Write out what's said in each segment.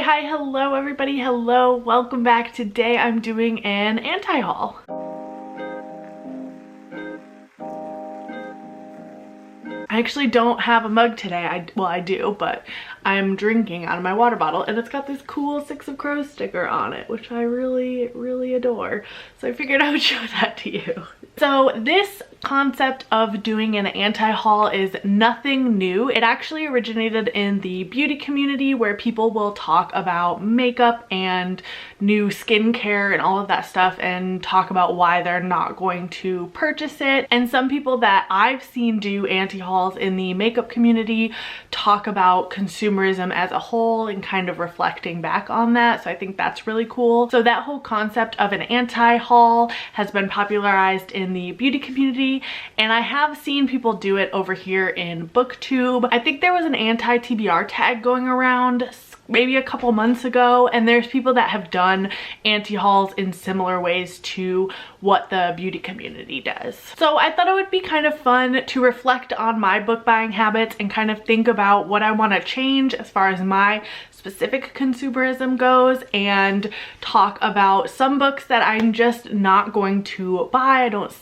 Hi, hello everybody, hello, welcome back. Today I'm doing an anti-haul. I actually don't have a mug today. Well, I do, but I'm drinking out of my water bottle and it's got this cool Six of Crows sticker on it, which I really adore. So I figured I would show that to you. So this concept of doing an anti-haul is nothing new. It actually originated in the beauty community where people will talk about makeup and new skincare and all of that stuff and talk about why they're not going to purchase it. And some people that I've seen do anti-hauls in the makeup community talk about consumerism as a whole and kind of reflecting back on that. So I think that's really cool. So that whole concept of an anti-haul has been popularized in the beauty community, and I have seen people do it over here in booktube. I think there was an anti-TBR tag going around maybe a couple months ago, and there's people that have done anti-hauls in similar ways to what the beauty community does. So I thought it would be kind of fun to reflect on my book buying habits and kind of think about what I want to change as far as my specific consumerism goes, and talk about some books that I'm just not going to buy. I don't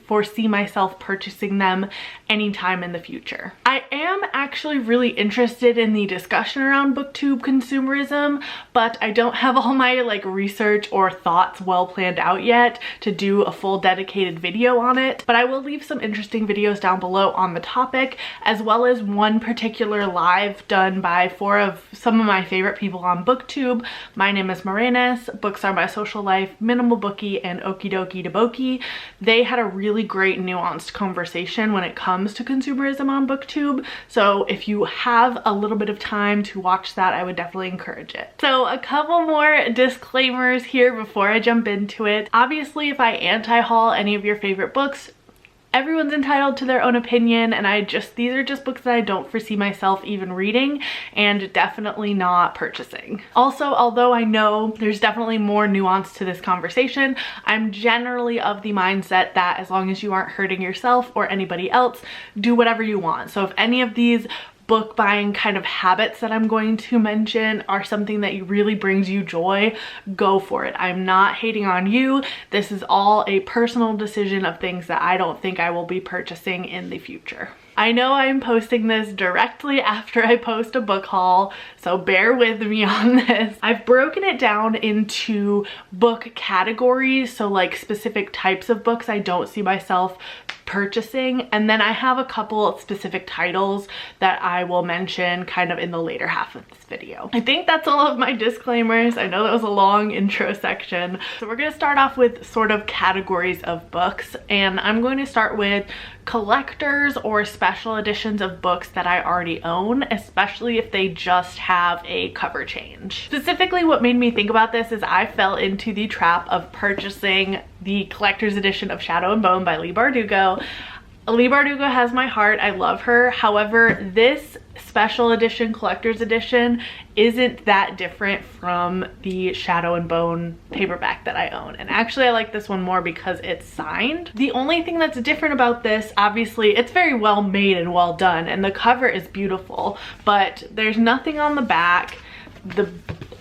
foresee myself purchasing them anytime in the future. I am actually really interested in the discussion around booktube consumerism, but I don't have all my research or thoughts well planned out yet to do a full dedicated video on it. But I will leave some interesting videos down below on the topic, as well as one particular live done by four of some of my favorite people on booktube. My name is Morenas, Books Are My Social Life, Minimal Bookie, and Okie Dokie Deboki. They had a really great nuanced conversation when it comes to consumerism on booktube. So if you have a little bit of time to watch that, I would definitely encourage it. So a couple more disclaimers here before I jump into it. Obviously, if I anti-haul any of your favorite books, everyone's entitled to their own opinion, and these are just books that I don't foresee myself even reading and definitely not purchasing. Also, although I know there's definitely more nuance to this conversation, I'm generally of the mindset that as long as you aren't hurting yourself or anybody else, do whatever you want. So if any of these book buying kind of habits that I'm going to mention are something that really brings you joy, go for it. I'm not hating on you. This is all a personal decision of things that I don't think I will be purchasing in the future. I know I'm posting this directly after I post a book haul, so bear with me on this. I've broken it down into book categories, so specific types of books I don't see myself purchasing, and then I have a couple of specific titles that I will mention kind of in the later half of this video. I think that's all of my disclaimers. I know that was a long intro section. So we're gonna start off with sort of categories of books, and I'm going to start with collectors or special editions of books that I already own, especially if they just have a cover change. Specifically, what made me think about this is I fell into the trap of purchasing the collector's edition of Shadow and Bone by Leigh Bardugo. Leigh Bardugo has my heart. I love her. However, this special edition, collector's edition, isn't that different from the Shadow and Bone paperback that I own. And actually I like this one more because it's signed. The only thing that's different about this, obviously it's very well made and well done, and the cover is beautiful, but there's nothing on the back. The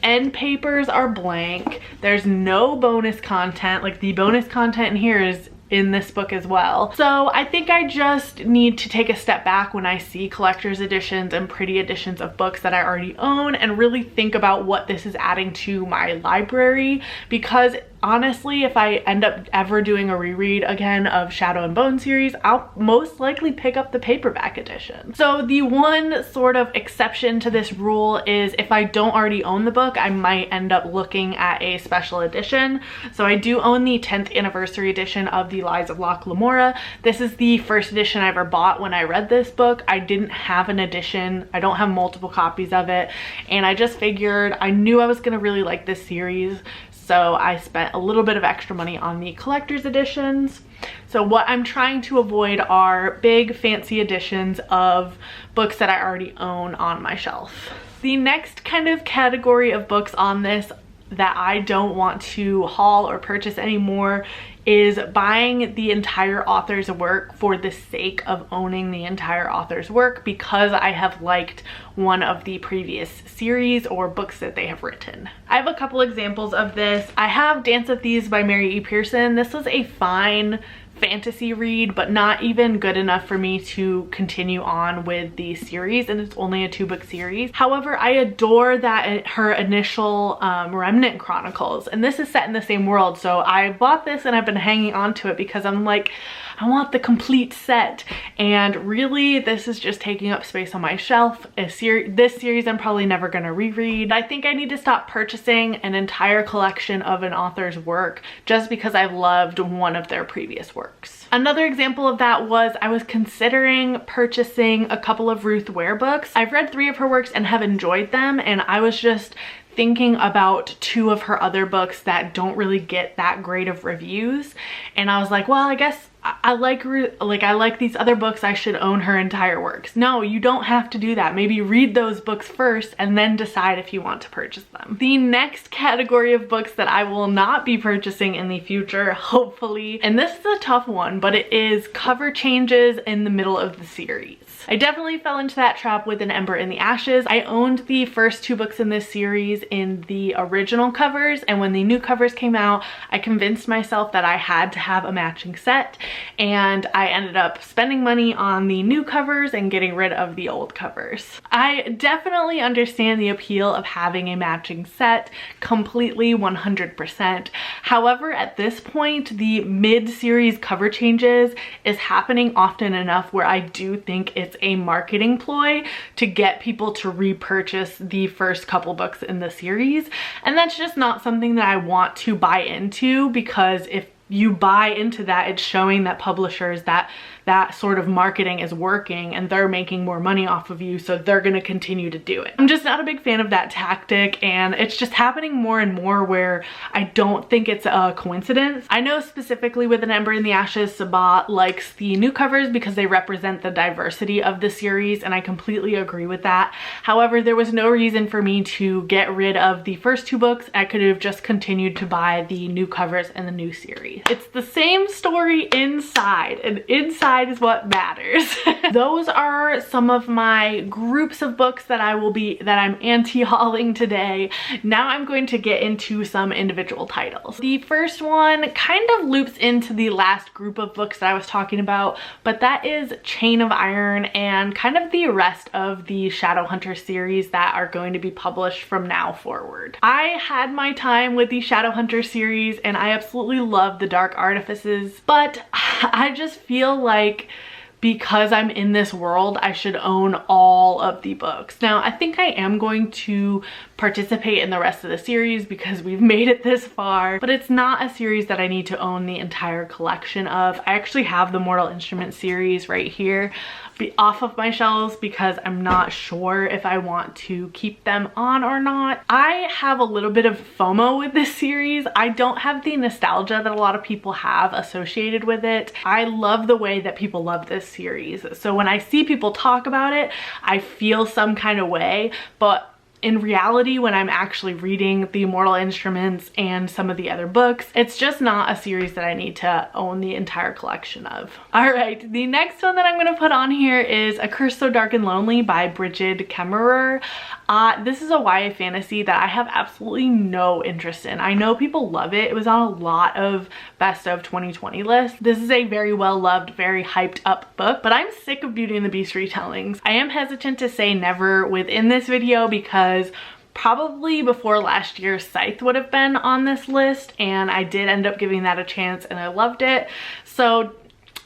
end papers are blank. There's no bonus content. The bonus content in here is in this book as well. So I think I just need to take a step back when I see collector's editions and pretty editions of books that I already own and really think about what this is adding to my library, because honestly, if I end up ever doing a reread again of Shadow and Bone series, I'll most likely pick up the paperback edition. So the one sort of exception to this rule is if I don't already own the book, I might end up looking at a special edition. So I do own the 10th anniversary edition of The Lies of Locke Lamora. This is the first edition I ever bought when I read this book. I didn't have an edition. I don't have multiple copies of it. And I just figured, I knew I was gonna really like this series, so I spent a little bit of extra money on the collector's editions. So what I'm trying to avoid are big fancy editions of books that I already own on my shelf. The next kind of category of books on this that I don't want to haul or purchase anymore is buying the entire author's work for the sake of owning the entire author's work because I have liked one of the previous series or books that they have written. I have a couple examples of this. I have Dance of Thieves by Mary E. Pearson. This was a fine fantasy read, but not even good enough for me to continue on with the series, and it's only a 2-book series. However, I adore that her initial Remnant Chronicles, and this is set in the same world, so I bought this and I've been hanging on to it because I'm like, I want the complete set, and really this is just taking up space on my shelf. This series I'm probably never gonna reread. I think I need to stop purchasing an entire collection of an author's work just because I've loved one of their previous works. Another example of that was I was considering purchasing a couple of Ruth Ware books. I've read 3 of her works and have enjoyed them, and I was just thinking about 2 of her other books that don't really get that great of reviews, and I was like, well, I guess I like these other books, I should own her entire works. No, you don't have to do that. Maybe read those books first and then decide if you want to purchase them. The next category of books that I will not be purchasing in the future, hopefully, and this is a tough one, but it is cover changes in the middle of the series. I definitely fell into that trap with An Ember in the Ashes. I owned the first 2 books in this series in the original covers, and when the new covers came out, I convinced myself that I had to have a matching set, and I ended up spending money on the new covers and getting rid of the old covers. I definitely understand the appeal of having a matching set completely, 100%. However, at this point, the mid-series cover changes is happening often enough where I do think it's a marketing ploy to get people to repurchase the first couple books in the series, and that's just not something that I want to buy into, because if you buy into that, it's showing that publishers that sort of marketing is working and they're making more money off of you, so they're gonna continue to do it. I'm just not a big fan of that tactic, and it's just happening more and more where I don't think it's a coincidence. I know specifically with An Ember in the Ashes, Sabat likes the new covers because they represent the diversity of the series, and I completely agree with that. However, there was no reason for me to get rid of the first 2 books. I could have just continued to buy the new covers in the new series. It's the same story inside, and inside is what matters. Those are some of my groups of books that I'm anti-hauling today. Now I'm going to get into some individual titles. The first one kind of loops into the last group of books that I was talking about, but that is Chain of Iron and kind of the rest of the Shadowhunter series that are going to be published from now forward. I had my time with the Shadowhunter series and I absolutely love the Dark Artifices, but I just feel like because I'm in this world, I should own all of the books. Now, I think I am going to participate in the rest of the series because we've made it this far, but it's not a series that I need to own the entire collection of. I actually have the Mortal Instruments series right here off of my shelves because I'm not sure if I want to keep them on or not. I have a little bit of FOMO with this series. I don't have the nostalgia that a lot of people have associated with it. I love the way that people love this series. So when I see people talk about it, I feel some kind of way, but in reality, when I'm actually reading the Mortal Instruments and some of the other books, it's just not a series that I need to own the entire collection of. All right, the next one that I'm going to put on here is A Curse So Dark and Lonely by Brigid Kemmerer. This is a YA fantasy that I have absolutely no interest in. I know people love it. It was on a lot of best of 2020 lists. This is a very well loved, very hyped up book, but I'm sick of Beauty and the Beast retellings. I am hesitant to say never within this video because probably before last year Scythe would have been on this list, and I did end up giving that a chance and I loved it. So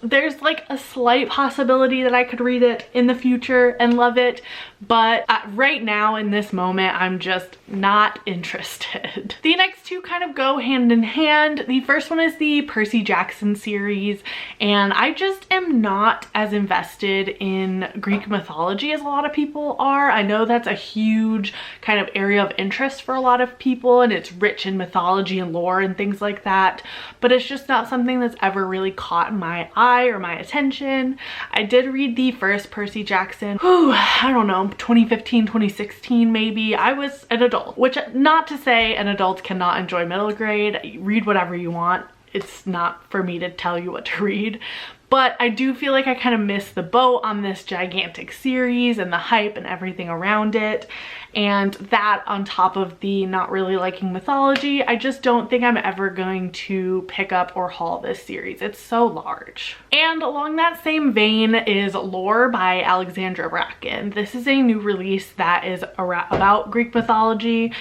there's like a slight possibility that I could read it in the future and love it, but right now in this moment I'm just not interested. The next two kind of go hand in hand. The first one is the Percy Jackson series, and I just am not as invested in Greek mythology as a lot of people are. I know that's a huge kind of area of interest for a lot of people, and it's rich in mythology and lore and things like that, but it's just not something that's ever really caught my eye or my attention. I did read the first Percy Jackson, I don't know, 2015, 2016 maybe. I was an adult, which not to say an adult cannot enjoy middle grade. Read whatever you want. it's not for me to tell you what to read. But I do feel like I kind of missed the boat on this gigantic series and the hype and everything around it. And that on top of the not really liking mythology, I just don't think I'm ever going to pick up or haul this series. It's so large. And along that same vein is Lore by Alexandra Bracken. This is a new release that is about Greek mythology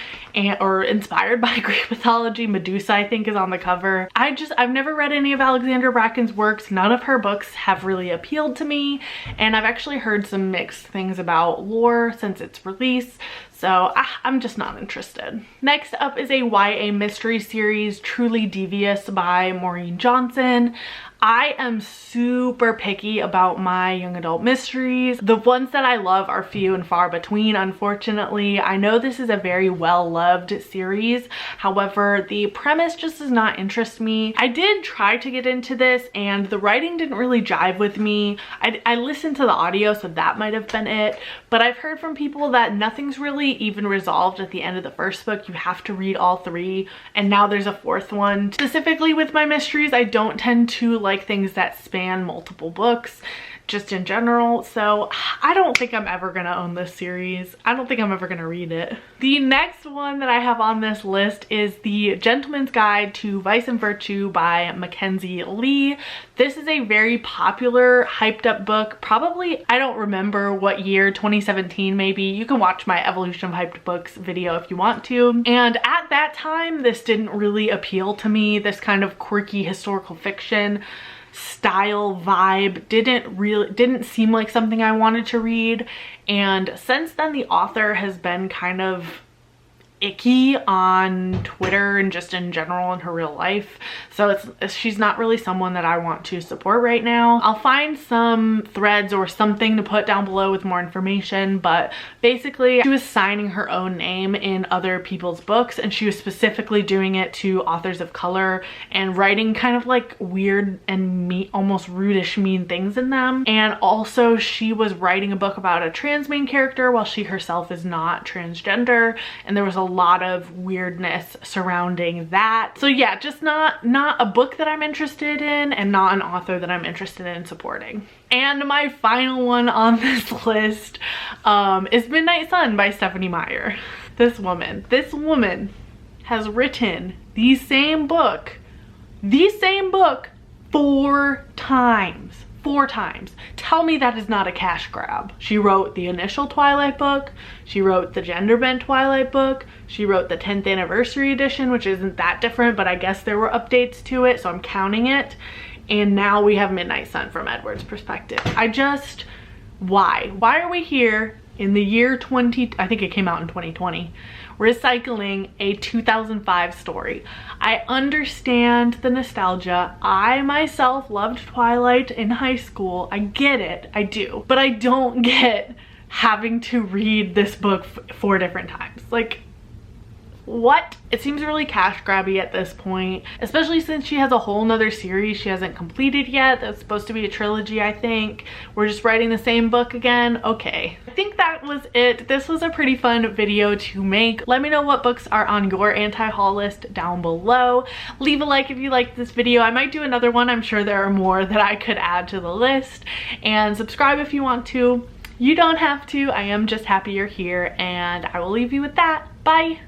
or inspired by Greek mythology. Medusa, I think, is on the cover. I've never read any of Alexandra Bracken's works. None of her books have really appealed to me, and I've actually heard some mixed things about Lore since its release. So I'm just not interested. Next up is a YA mystery series, Truly Devious by Maureen Johnson. I am super picky about my young adult mysteries. The ones that I love are few and far between, unfortunately. I know this is a very well-loved series. However, the premise just does not interest me. I did try to get into this and the writing didn't really jive with me. I listened to the audio, so that might have been it. But I've heard from people that nothing's really even resolved at the end of the first book. You have to read all three, and now there's a fourth one. Specifically with my mysteries, I don't tend to like things that span multiple books just in general, so I don't think I'm ever gonna own this series. I don't think I'm ever gonna read it. The next one that I have on this list is The Gentleman's Guide to Vice and Virtue by Mackenzie Lee. This is a very popular, hyped up book. Probably, I don't remember what year, 2017 maybe. You can watch my Evolution of Hyped Books video if you want to. And at that time, this didn't really appeal to me. This kind of quirky historical fiction style vibe didn't seem like something I wanted to read. And since then, the author has been kind of icky on Twitter and just in general in her real life, so she's not really someone that I want to support right now. I'll find some threads or something to put down below with more information, but basically she was signing her own name in other people's books, and she was specifically doing it to authors of color and writing kind of like weird and almost rudish mean things in them. And also she was writing a book about a trans main character while she herself is not transgender, and there was a lot of weirdness surrounding that. So yeah, just not a book that I'm interested in, and not an author that I'm interested in supporting. And my final one on this list is Midnight Sun by Stephenie Meyer. This woman has written the same book 4 times. 4 times. Tell me that is not a cash grab. She wrote the initial Twilight book, she wrote the gender bent Twilight book, she wrote the 10th anniversary edition, which isn't that different, but I guess there were updates to it, so I'm counting it. And now we have Midnight Sun from Edward's perspective. Why are we here in the year I think it came out in 2020, recycling a 2005 story? I understand the nostalgia. I myself loved Twilight in high school. I get it, I do. But I don't get having to read this book 4 different times. Like, what? It seems really cash grabby at this point, especially since she has a whole nother series she hasn't completed yet. That's supposed to be a trilogy, I think. We're just writing the same book again. Okay. I think that was it. This was a pretty fun video to make. Let me know what books are on your anti-haul list down below. Leave a like if you liked this video. I might do another one. I'm sure there are more that I could add to the list. And subscribe if you want to. You don't have to. I am just happy you're here, and I will leave you with that. Bye.